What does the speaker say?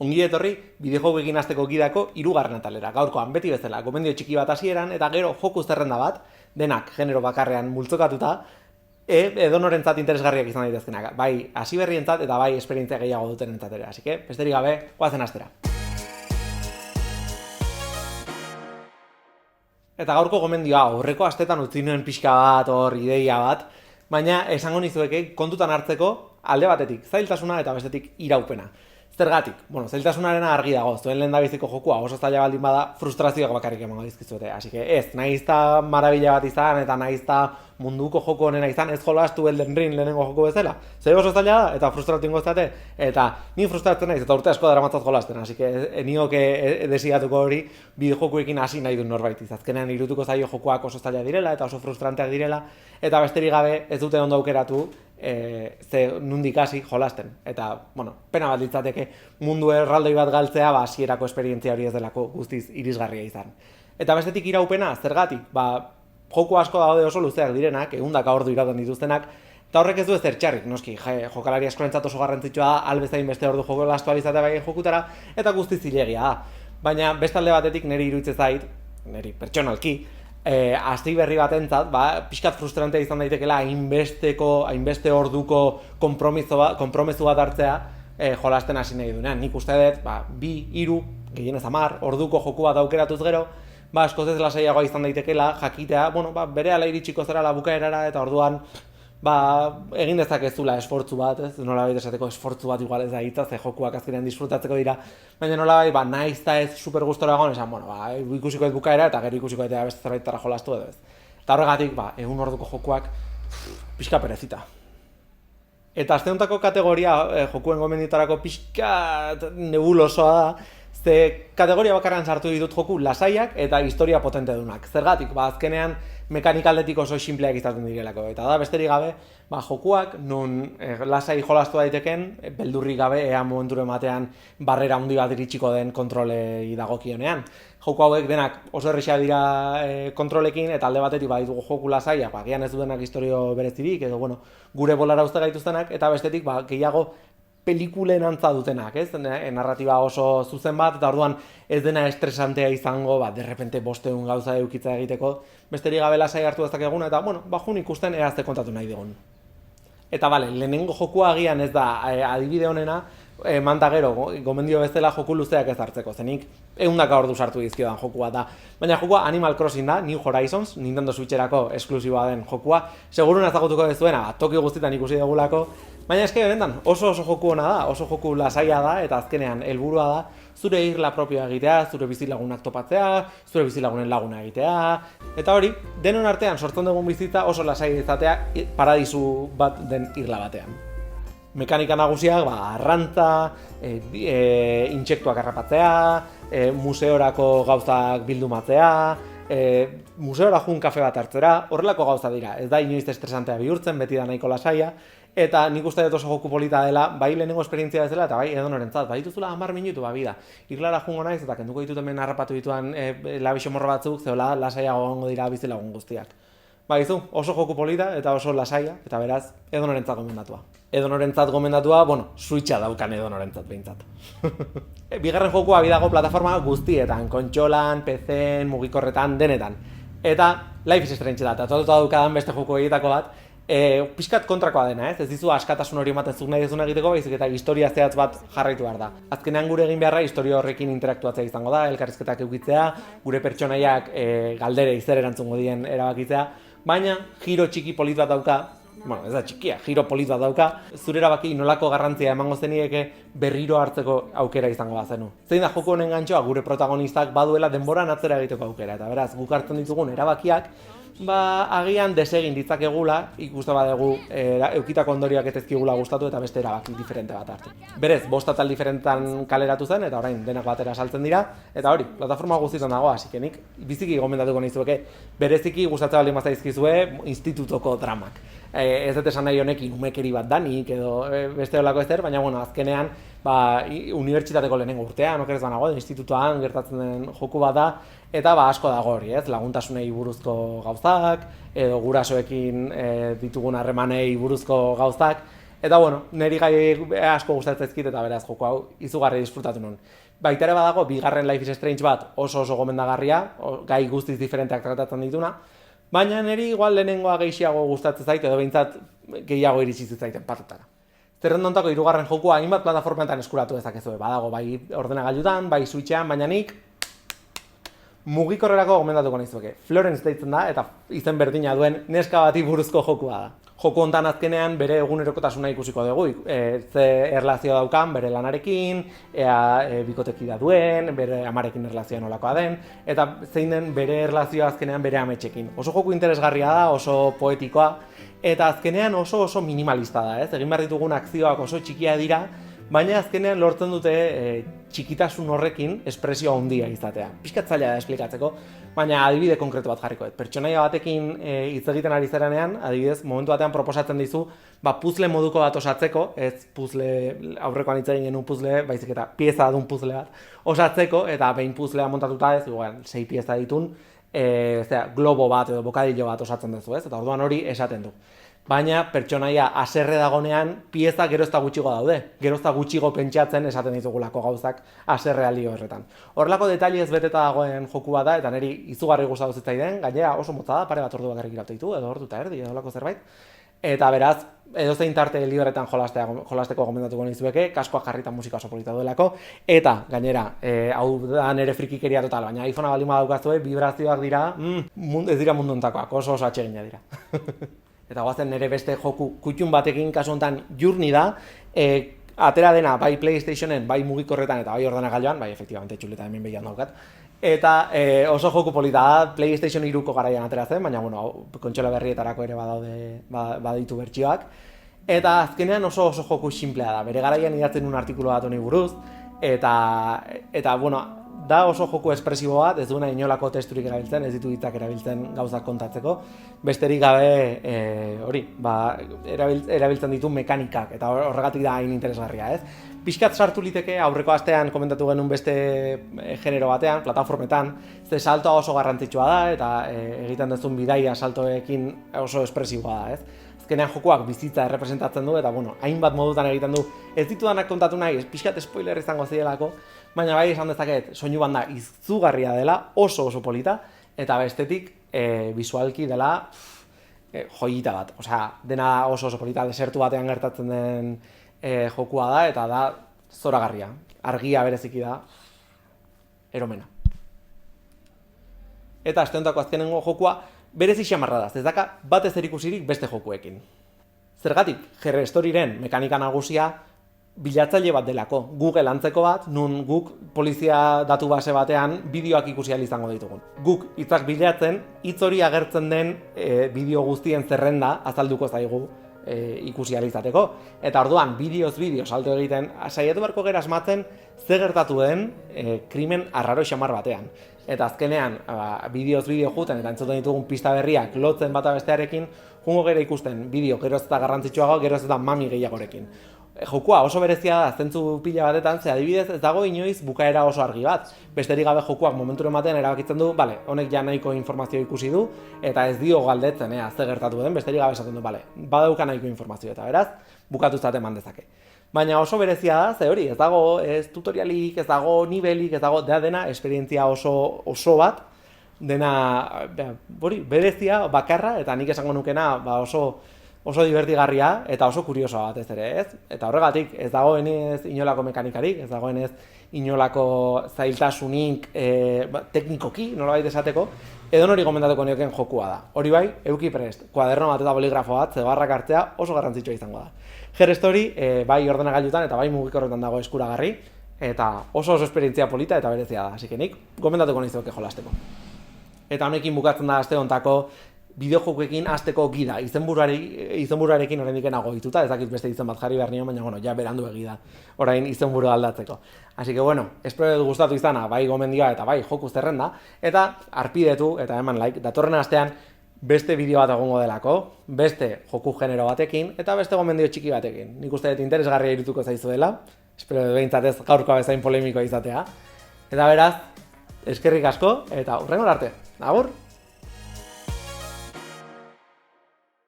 Ongi etorri bideojokoekin hasteko gidako 3. atalera. Gaurkoan beti bezala gomendio txiki bat hasieran eta gero joku zerrenda bat, denak genero bakarrean multzokatuta, edonorentzat interesgarriak izan daitezkenak. Bai hasi berrientzat eta bai esperientzia gehiago dutenentzat ere. Así que, besterik gabe, goazen hastera. Eta gaurko gomendioa aurreko astetan utzi nuen pixka bat hor ideia bat, baina esango nizueke kontutan hartzeko alde batetik zailtasuna eta bestetik iraupena. Zergatik? Bueno, zailtasunarena argi dago, zuen lehendabiziko jokua oso zaila baldin bada frustrazioak bakarrik emango dizkizuete. Así que ez, naizta marabila bat izan eta naizta munduko joko honena izan, ez jolastu Elden Ring lehenengo joko bezala. Zer oso zaila da eta frustratu ingoztate, eta ni frustratzen naiz eta urte asko daramatzat jolasten, así que nioke desiatuko hori bideojokoekin hasi nahi du norbait izazkenean irutuko zaio jokoak oso zaila direla eta oso frustranteak direla, eta besterik gabe ez dute ondo aukeratu ze nundik hasi jolasten. Eta, bueno, pena bat litzateke mundu erraldoi bat galtzea hasierako esperientzia hori ez delako guztiz irisgarria izan. Eta bestetik iraupena, zergatik? Joko asko daude oso luzeak direnak, 100 ordu irauten dituztenak, eta horrek ez du ezer txarrik, noski, jokalari askorentzat oso garrantzitsua da, albezain beste ordu joko lastu alizatea bai jokutara, eta guztiz zilegia da. Baina beste alde batetik niri iruditzen zait, niri pertsonalki, hasi berri batentzat, pixkat frustrantea izan daitekela hainbeste orduko konpromiso bat hartzea jolasten hasi nahi duenean. Nik uste dut, 2, 3, gehienez 10 orduko joku bat aukeratuz gero, askoz ez lasaiagoa izan daitekela jakitea, berehala iritsiko zerala bukaerara eta orduan egin dezakezula esfortzu bat, ez? Nolabait esateko esfortzu bat igual ez da hitza, ze jokuak azkenean disfrutatzeko dira, baina nolabait nahiz eta ez super gustora egon, esan, ikusiko ez bukaera eta gero ikusiko eta beste zerbaitara jolastu edo ez. Eta horregatik, 100 orduko jokuak pixka perezita. Eta asteontako kategoria jokuen gomendiotarako pixka nebulosoa da, ze kategoria bakarran sartu ditut joku lasaiak eta historia potente dunak. Zergatik, azkenean mekanikaldetik oso sinpleak izaten direlako. Eta da, besterik gabe, jokuak non lasai jolastu daiteken, beldurrik gabe ea momenturen batean barrera handi bat iritsiko den kontrolei dagokionean. Joku hauek denak oso errexea dira kontrolekin, eta alde batetik baditugu joku lasaiak, gian ez dutenak historio berezirik, edo gure bolara uste gaituztenak, eta bestetik gehiago pelikulen antza dutenak, ez? Narratiba oso zuzen bat, eta orduan ez dena estresantea izango, derrepente 500 gauza eukitza egiteko, besterik gabe lasai hartu dezakeguna, eta, jun ikusten erazte kontatu nahi digun. Eta, lehenengo jokua agian ez da adibide honena, manta gero, gomendio bezala joku luzeak ez hartzeko, zenik 100 ordu sartu dizkiodan jokua da. Baina jokua Animal Crossing da, New Horizons, Nintendo Switcherako esklusiboa den jokua, segurun ezagutuko dezuena, toki guztietan ikusi dugulako, baina eske benetan oso joku ona da, oso joku lasaia da, eta azkenean helburua da zure isla propioa egitea, zure bizilagunak topatzea, zure bizilagunen laguna egitea, eta hori, denon artean sortzen dugun bizitza oso lasai izatea paradisu bat den isla batean. Mekanika nagusiak, arrantza, intsektuak harrapatzea, museorako gauzak bildumatzea, museora jun kafe bat hartzera, horrelako gauza dira, ez da inoiz estresantea bihurtzen, beti da nahiko lasaia, eta nik uste dut oso joku polita dela, bai lehenengo esperientzia bezala eta bai edonorentzat, badituzula 10 minutu, bida. Irlara jungo naiz eta kenduko ditut hemen harrapatu dituan labixo morro batzuk, zeola lasaiago gongo dira bizilagun guztiak. Oso joku polita eta oso lasaia, eta beraz, edonorentzat gomendatua. Edonorentzat gomendatua, Switcha daukan edonorentzat behintzat. Bigarren jokua bidago plataforma guztietan, kontsolan, PC-en, mugikorretan, denetan. Eta Life is Strange da, eta totuta daukadan beste joko egitako bat, pixkat kontrakoa dena, ez dizu askatasun hori ematen zuk nahi dezuna egiteko, baizik eta historia zehatz bat jarraitu behar da. Azkenean gure egin beharra historia horrekin interaktuatzea izango da, elkarrizketak eukitzea, gure pertsonaiak galdere zer erantzungo dien erabakitzea, baina giro txiki polit bat dauka, ez da txikia, giro polit bat dauka, zure erabaki nolako garrantzia emango zenieke berriro hartzeko aukera izango bazenu. Zein da joko honen gantxoa gure protagonistak baduela denboran atzera egiteko aukera, eta beraz, guk hartzen ditugun erabakiak, agian desegin ditzakegula, ikusten badugu eukitako ondorioak ez ezkigula gustatu eta beste erabaki diferente bat hartu. Berez, 5 atal diferentan kaleratu zen eta orain denak batera saltzen dira, eta hori, plataforma guztietan dago, hasik nik biziki gomendatuko nizueke, bereziki gustatzen baldin bazaizkizue institutoko dramak. Ez dut esan nahi honekin umekeri bat danik edo beste olako ezer, baina azkenean unibertsitateko lehenengo urtean, okerez banago, institutuan gertatzen den joku bat da, eta asko dago hori, laguntasunei buruzko gauzak, edo gurasoekin ditugun harremanei buruzko gauzak, Eta bueno, niri gai asko gustatzen zaizkit eta beraz joko hau izugarri disfrutatu nuen. Baita ere badago, bigarren Life is Strange bat oso gomendagarria, gai guztiz diferenteak tratatzen dituna, baina niri igual lehenengoa gehiago gustatzen zait edo behintzat gehiago iritsi zitzaiten patutara. Zerrendontako hirugarren jokua hainbat plataformetan eskuratu dezakezu, badago bai ordenagailutan, bai Switchean, baina nik mugikorrerako gomendatuko nizueke. Florence deitzen da eta izen berdina duen neska bati buruzko jokua da. Joku hontan azkenean bere egunerokotasuna ikusiko dugu, ze erlazio daukan bere lanarekin, bikotekida duen, bere amarekin erlazioa nolakoa den, eta zein den bere erlazioa azkenean bere ametsekin. Oso joku interesgarria da, oso poetikoa, eta azkenean oso minimalista da, ez? Egin behar ditugun akzioak oso txikia dira, baina azkenean lortzen dute txikitasun horrekin espresio handia izatea. Pixkat zaila da esplikatzeko, baina adibide konkretu bat jarriko dut. Pertsonaia batekin hitz egiten ari zeranean, adibidez, momentu batean proposatzen dizu, puzzle moduko bat osatzeko, ez puzzle aurrekoan hitz egin genuen puzzle, baizik eta pieza dun puzzle bat osatzeko, eta behin puzzlea montatuta ez, 6 pieza ditun, globo bat edo bokadillo bat osatzen duzu, ez? Eta orduan hori esaten du. Baina pertsonaia haserre dagonean pieza gero ez da gutxigo daude. Gero ez da gutxigo pentsatzen esaten ditugulako gauzak haserre aldio horretan. Horrelako detailez beteta dagoen jokua da eta niri izugarri gustatu zitzaidan, gainera oso motza da, pare bat ordu bakarrik iraute ditu, edo ordu eta erdi, edo horrelako zerbait. Eta beraz, edozein tarte libretan jolasteko gomendatuko nizueke, kaskoak jarrita musika oso polita duelako, eta gainera, hau da nere frikikeria total, baina iPhonea baldin badaukazue, vibrazioak dira, ez dira mundu hontakoak, oso atsegina dira. Eta guazen nire beste joku kutxun batekin kasu honetan Journey da, atera dena bai PlayStationen, bai mugikorretan eta bai ordenagailuan, bai efektibamente txuleta hemen behian daukat, eta oso joku polita da, PlayStation 3ko garaian atera zen, baina kontsola berrietarako ere baditu bertsioak, eta azkenean oso joku simplea da, bere garaian idatzen un artikulu bat honi buruz, eta da oso joku espresibo bat, ez duena inolako testurik erabiltzen, ez ditu hitzak erabiltzen gauzak kontatzeko, besterik gabe erabiltzen ditu mekanikak, eta horregatik da hain interesgarria, ez? Pixkat sartu liteke aurreko astean komentatu genuen beste genero batean, plataformetan, ze saltoa oso garrantzitsua da, eta egiten duzun bidaia saltoekin oso espresiboa da, ez? Azkenean jokuak bizitza errepresentatzen du, eta hainbat modutan egiten du, ez ditudanak kontatu nahi, pixkat spoiler izango zidelako, baina bai esan dezaket soinu banda izugarria dela, oso polita, eta bestetik bisualki dela joyita bat. Osea, dena oso polita, desertu batean gertatzen den jokua da, eta da zoragarria. Argia bereziki da, eromena. Eta asteontako azkenengo jokua berezi xamarra da, ez daka bat ez erikusirik beste jokuekin. Zergatik, Her-Storyren mekanika nagusia bilatzaile bat delako, Google antzeko bat, nun guk polizia datu base batean bideoak ikusi ahal izango ditugun. Guk hitzak bilatzen, hitz hori agertzen den bideo guztien zerrenda azalduko zaigu ikusi ahal izateko. Eta orduan, bideoz salto egiten, saiatu beharko gera asmatzen ze gertatu den krimen arraro xamar batean. Eta azkenean, bideoz juten eta entzuten ditugun pista berriak lotzen bata bestearekin, jungo gera ikusten bideo geroz eta garrantzitsuago, geroz eta mami gehiagorekin. Jokua oso berezia da, zentzu pila batetan, ze adibidez ez dago inoiz bukaera oso argi bat. Besterik gabe jokuak momenturen batean erabakitzen du, honek ja nahiko informazio ikusi du, eta ez dio galdetzen, ze gertatu den, besterik gabe esaten du, badauka nahiko informazio, eta beraz, bukatu zate eman dezake. Baina oso berezia da, ze hori, ez dago tutorialik, ez dago nivelik, ez dago dena esperientzia oso bat, dena berezia, bakarra, eta nik esango nukena oso divertigarria eta oso kuriosoa batez ere, ez? Eta horregatik, ez dagoenez inolako mekanikarik, ez dagoenez inolako zailtasunik teknikoki, nolabait esateko, edo nori gomendatuko nioken jokua da. Hori bai, eduki prest, kuaderno bat eta boligrafo bat, zebarrak hartzea oso garrantzitsua izango da. Her-Story, bai ordenagailutan eta bai mugikorretan dago eskuragarri, eta oso esperientzia polita eta berezia da, así que nik gomendatuko nizueke jolasteko. Eta honekin bukatzen da aste hontako bideojokuekin hasteko gida, izenburuarekin oraindik nago ohituta, ez dakit beste izen bat jarri behar nion, baina ja berandu egida orain izenburua aldatzeko. Así que espero dut gustatu izana, bai gomendioa eta bai joku zerrenda, eta arpidetu eta eman like, datorren astean beste bideo bat egongo delako, beste joku genero batekin, eta beste gomendio txiki batekin. Nik uste dut interesgarria irutuko zaizuela, espero dut behintzat ez gaurkoa bezain polemikoa izatea. Eta beraz, eskerrik asko, eta hurrengora arte. Agur!